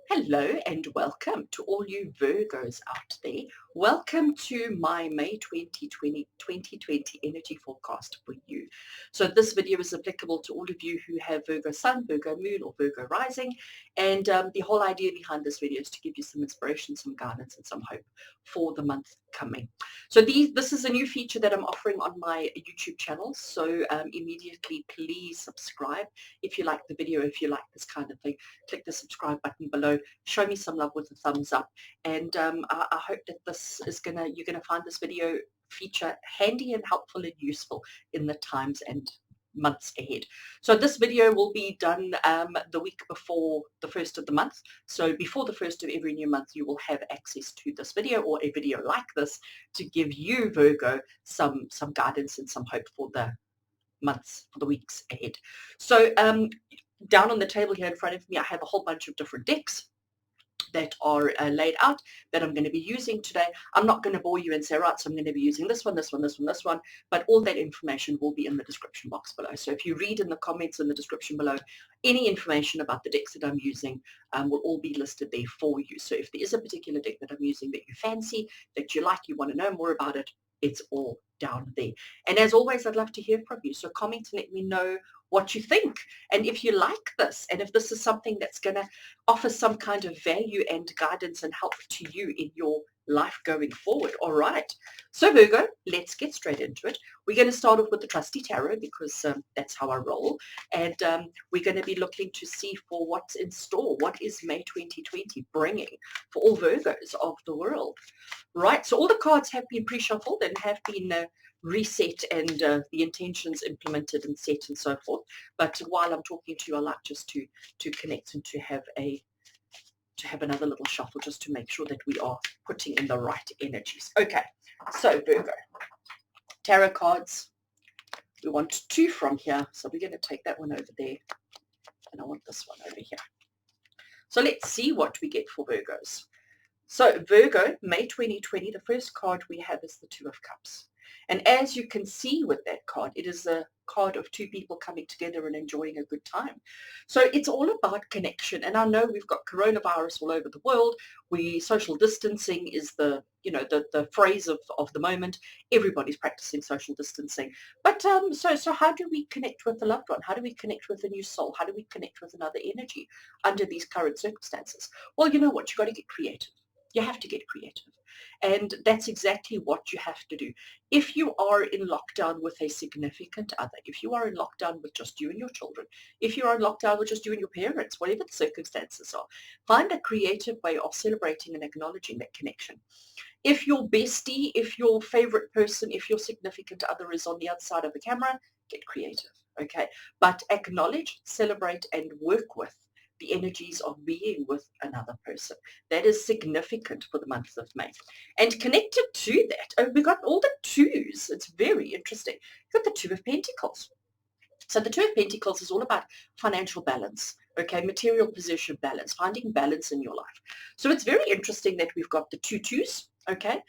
Hello and welcome to all you Virgos out there. Welcome to my May 2020 energy forecast for you. So this video is applicable to all of you who have Virgo Sun, Virgo Moon or Virgo Rising. And the whole idea behind this video is to give you some inspiration, some guidance and some hope for the month coming. So this is a new feature that I'm offering on my YouTube channel. So immediately please subscribe if you like the video, if you like this kind of thing. Click the subscribe button below, show me some love with a thumbs up, and I hope that you're gonna find this video feature handy and helpful and useful in the times and months ahead. So this video will be done the week before the first of the month. So before the first of every new month, you will have access to this video or a video like this to give you, Virgo, some guidance and some hope for the months, for the weeks ahead. So down on the table here in front of me, I have a whole bunch of different decks that are laid out that I'm going to be using today. I'm not going to bore you and say, right, so I'm going to be using this one, this one, this one, this one, but all that information will be in the description box below. So if you read in the comments in the description below, any information about the decks that I'm using will all be listed there for you. So if there is a particular deck that I'm using that you fancy, that you like, you want to know more about it, it's all down there. And as always, I'd love to hear from you. So comment and let me know what you think. And if you like this, and if this is something that's going to offer some kind of value and guidance and help to you in your life going forward. All right. So Virgo, let's get straight into it. We're going to start off with the trusty tarot because that's how I roll. And we're going to be looking to see for what's in store. What is May 2020 bringing for all Virgos of the world? Right. So all the cards have been pre-shuffled and have been reset and the intentions implemented and set and so forth. But while I'm talking to you, I like just to connect and to have another little shuffle just to make sure that we are putting in the right energies. Okay, so Virgo, tarot cards. We want two from here, so we're going to take that one over there, and I want this one over here. So let's see what we get for Virgos. So Virgo, May 2020, the first card we have is the Two of Cups. And as you can see with that card, it is a card of two people coming together and enjoying a good time. So it's all about connection. And I know we've got coronavirus all over the world. Social distancing is the phrase of the moment. Everybody's practicing social distancing. But so how do we connect with a loved one? How do we connect with a new soul? How do we connect with another energy under these current circumstances? Well, you know what? You've got to get creative. You have to get creative. And that's exactly what you have to do. If you are in lockdown with a significant other, if you are in lockdown with just you and your children, if you are in lockdown with just you and your parents, whatever the circumstances are, find a creative way of celebrating and acknowledging that connection. If your bestie, if your favorite person, if your significant other is on the other side of the camera, get creative, okay? But acknowledge, celebrate, and work with the energies of being with another person. That is significant for the month of May. And connected to that, we got all the twos. It's very interesting. You've got the Two of Pentacles. So the Two of Pentacles is all about financial balance, okay, material possession balance, finding balance in your life. So it's very interesting that we've got the two twos, okay.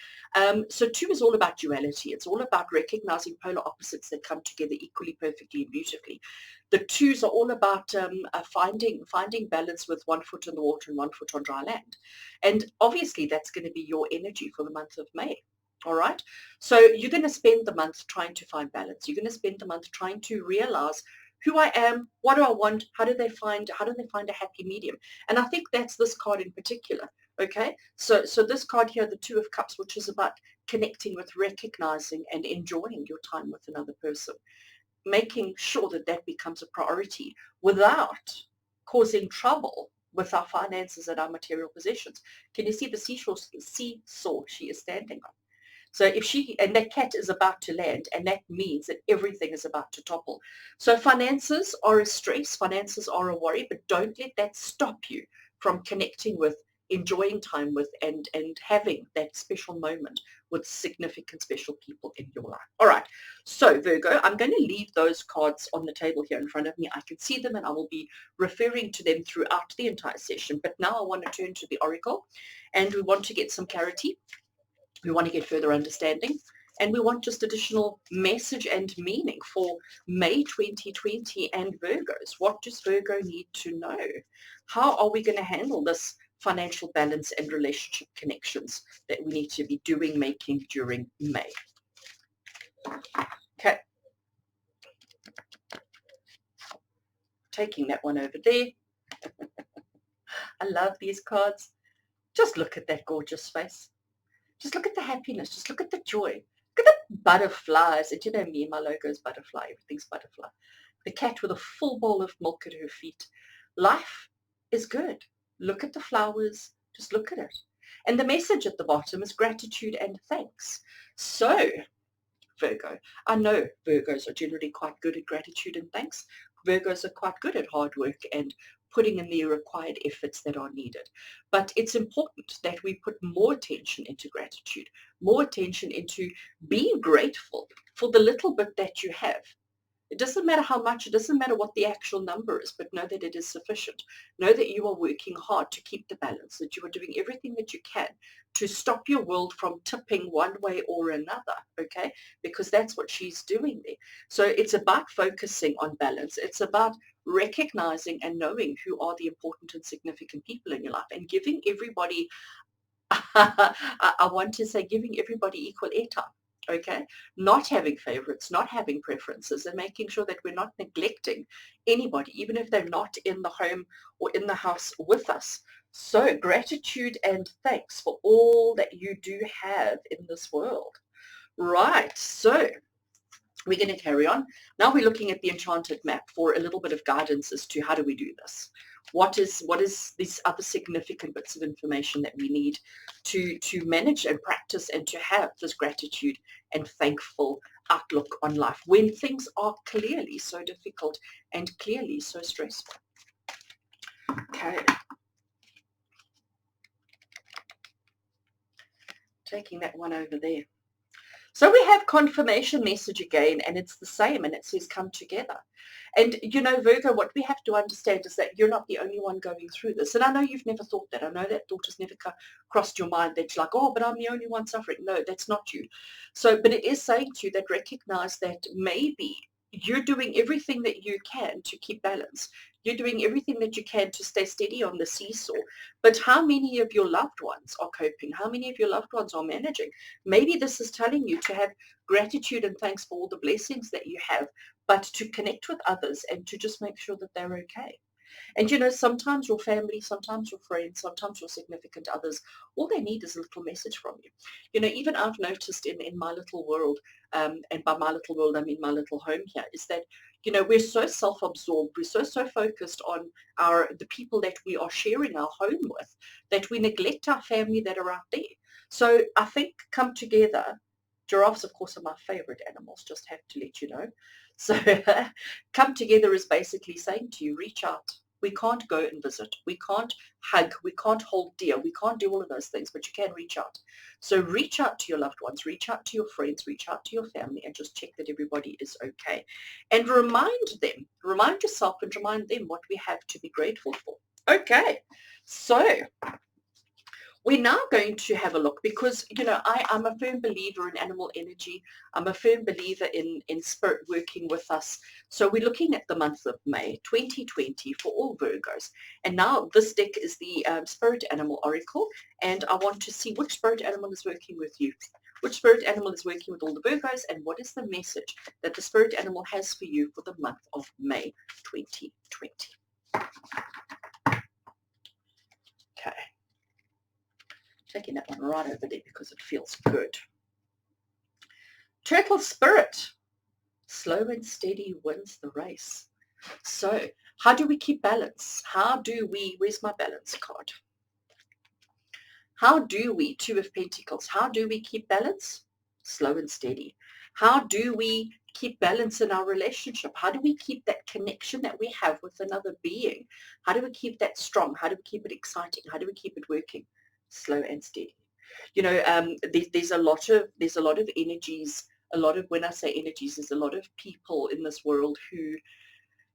So two is all about duality. It's all about recognizing polar opposites that come together equally, perfectly, and beautifully. The twos are all about finding balance with one foot in the water and one foot on dry land. And obviously that's going to be your energy for the month of May. All right. So you're going to spend the month trying to find balance. You're going to spend the month trying to realize who I am, what do I want, how do they find a happy medium? And I think that's this card in particular. Okay. So this card here, the Two of Cups, which is about connecting with, recognizing and enjoying your time with another person, making sure that that becomes a priority without causing trouble with our finances and our material possessions. Can you see the seesaw she is standing on? So and that cat is about to land, and that means that everything is about to topple. So finances are a stress, finances are a worry, but don't let that stop you from connecting with, enjoying time with, and having that special moment with significant special people in your life. All right. So Virgo, I'm going to leave those cards on the table here in front of me. I can see them and I will be referring to them throughout the entire session. But now I want to turn to the Oracle, and we want to get some clarity. We want to get further understanding, and we want just additional message and meaning for May 2020 and Virgos. What does Virgo need to know? How are we going to handle this financial balance and relationship connections that we need to be doing, making during May. Okay. Taking that one over there. I love these cards. Just look at that gorgeous face. Just look at the happiness. Just look at the joy. Look at the butterflies. And you know me, my logo is butterfly. Everything's butterfly. The cat with a full bowl of milk at her feet. Life is good. Look at the flowers. Just look at it. And the message at the bottom is gratitude and thanks. So, Virgo, I know Virgos are generally quite good at gratitude and thanks. Virgos are quite good at hard work and putting in the required efforts that are needed. But it's important that we put more attention into gratitude, more attention into being grateful for the little bit that you have. It doesn't matter how much, it doesn't matter what the actual number is, but know that it is sufficient. Know that you are working hard to keep the balance, that you are doing everything that you can to stop your world from tipping one way or another, okay? Because that's what she's doing there. So it's about focusing on balance. It's about recognizing and knowing who are the important and significant people in your life and giving everybody, I want to say giving everybody equal airtime. Okay, not having favorites, not having preferences, and making sure that we're not neglecting anybody, even if they're not in the home or in the house with us. So gratitude and thanks for all that you do have in this world. Right, so we're going to carry on. Now we're looking at the Enchanted Map for a little bit of guidance as to how do we do this. What is these other significant bits of information that we need to manage and practice and to have this gratitude and thankful outlook on life when things are clearly so difficult and clearly so stressful. Okay. Taking that one over there. So we have confirmation message again, and it's the same, and it says come together. And you know, Virgo, what we have to understand is that you're not the only one going through this. And I know you've never thought that. I know that thought has never crossed your mind that you're like, oh, but I'm the only one suffering. No, that's not you. So, but it is saying to you that recognize that maybe you're doing everything that you can to keep balance. You're doing everything that you can to stay steady on the seesaw. But how many of your loved ones are coping? How many of your loved ones are managing? Maybe this is telling you to have gratitude and thanks for all the blessings that you have, but to connect with others and to just make sure that they're okay. And you know, sometimes your family, sometimes your friends, sometimes your significant others, all they need is a little message from you. You know, even I've noticed in my little world, and by my little world, I mean my little home here, is that, you know, we're so self-absorbed, we're so focused on the people that we are sharing our home with, that we neglect our family that are out there. So I think come together. Giraffes, of course, are my favorite animals, just have to let you know. So come together is basically saying to you, reach out. We can't go and visit. We can't hug. We can't hold dear. We can't do all of those things, but you can reach out. So reach out to your loved ones, reach out to your friends, reach out to your family, and just check that everybody is okay. And remind yourself and remind them what we have to be grateful for. Okay, so we're now going to have a look because, you know, I'm a firm believer in animal energy. I'm a firm believer in spirit working with us. So we're looking at the month of May 2020 for all Virgos. And now this deck is the Spirit Animal Oracle. And I want to see which spirit animal is working with you. Which spirit animal is working with all the Virgos, and what is the message that the spirit animal has for you for the month of May 2020. Okay. Taking that one right over there because it feels good. Turtle Spirit, slow and steady wins the race. So how do we keep balance? How do we, where's my balance card? How do we, Two of Pentacles, how do we keep balance? Slow and steady. How do we keep balance in our relationship? How do we keep that connection that we have with another being? How do we keep that strong? How do we keep it exciting? How do we keep it working? Slow and steady. You know, there's a lot of energies. When I say energies, there's a lot of people in this world who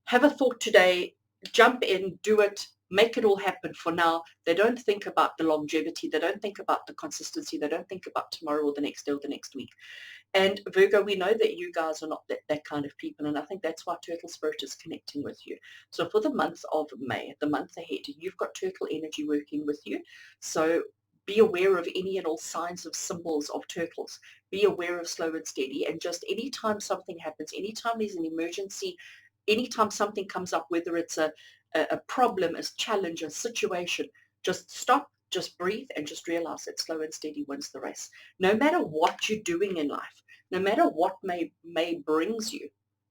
have a thought today, jump in, do it, make it all happen for now. They don't think about the longevity. They don't think about the consistency. They don't think about tomorrow or the next day or the next week. And Virgo, we know that you guys are not that kind of people, and I think that's why Turtle Spirit is connecting with you. So for the month of May, the month ahead, you've got Turtle energy working with you. So be aware of any and all signs of symbols of turtles. Be aware of slow and steady, and just anytime something happens, anytime there's an emergency, anytime something comes up, whether it's a problem, a challenge, a situation, just stop, just breathe, and just realize that slow and steady wins the race. No matter what you're doing in life, no matter what May brings you,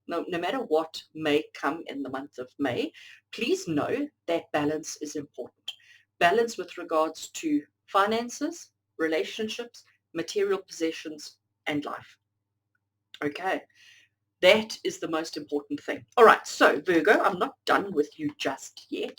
no matter what may come in the month of May, please know that balance is important. Balance with regards to finances, relationships, material possessions, and life. Okay, that is the most important thing. All right, so Virgo, I'm not done with you just yet.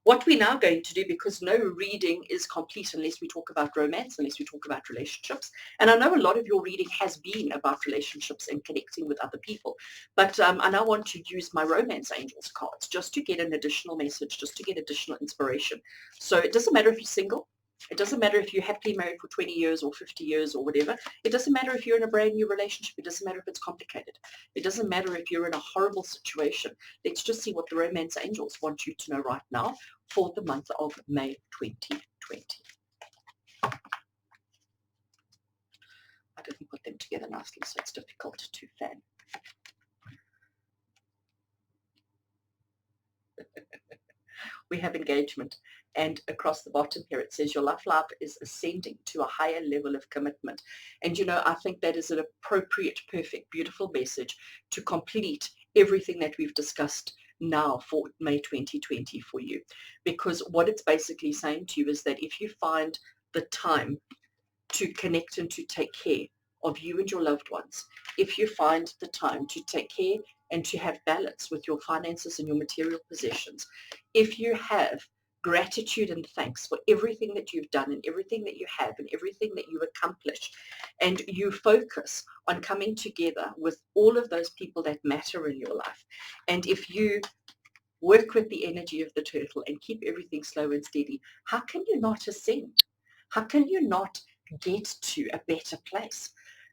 What we're now going to do, because no reading is complete unless we talk about romance, unless we talk about relationships, and I know a lot of your reading has been about relationships and connecting with other people, but I now want to use my romance angels cards just to get an additional message, just to get additional inspiration. So it doesn't matter if you're single. It doesn't matter if you're happily married for 20 years or 50 years or whatever. It doesn't matter if you're in a brand new relationship. It doesn't matter if it's complicated. It doesn't matter if you're in a horrible situation. Let's just see what the romance angels want you to know right now for the month of May 2020. I didn't put them together nicely, so it's difficult to fan. We have engagement, and across the bottom here it says your love life is ascending to a higher level of commitment. And I think that is an appropriate, perfect, beautiful message to complete everything that we've discussed now for May 2020 for you, because what it's basically saying to you is that if you find the time to connect and to take care of you and your loved ones, if you find the time to take care and to have balance with your finances and your material possessions, if you have gratitude and thanks for everything that you've done and everything that you have and everything that you accomplished, and you focus on coming together with all of those people that matter in your life, and if you work with the energy of the turtle and keep everything slow and steady, how can you not ascend? How can you not get to a better place,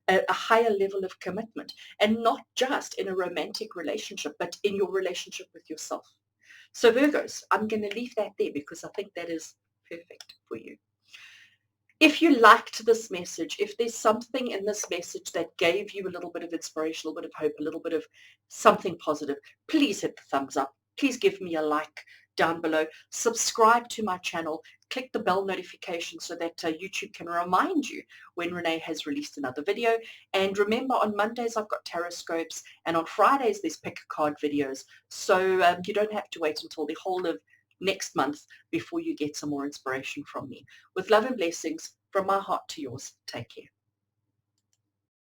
a higher level of commitment, and not just in a romantic relationship, but in your relationship with yourself? So Virgos, I'm going to leave that there because I think that is perfect for you. If you liked this message, if there's something in this message that gave you a little bit of inspiration, a little bit of hope, a little bit of something positive, please hit the thumbs up. Please give me a like down below. Subscribe to my channel. Click the bell notification so that YouTube can remind you when Rene has released another video. And remember, on Mondays I've got tarot scopes, and on Fridays there's pick a card videos. So you don't have to wait until the whole of next month before you get some more inspiration from me. With love and blessings from my heart to yours, take care.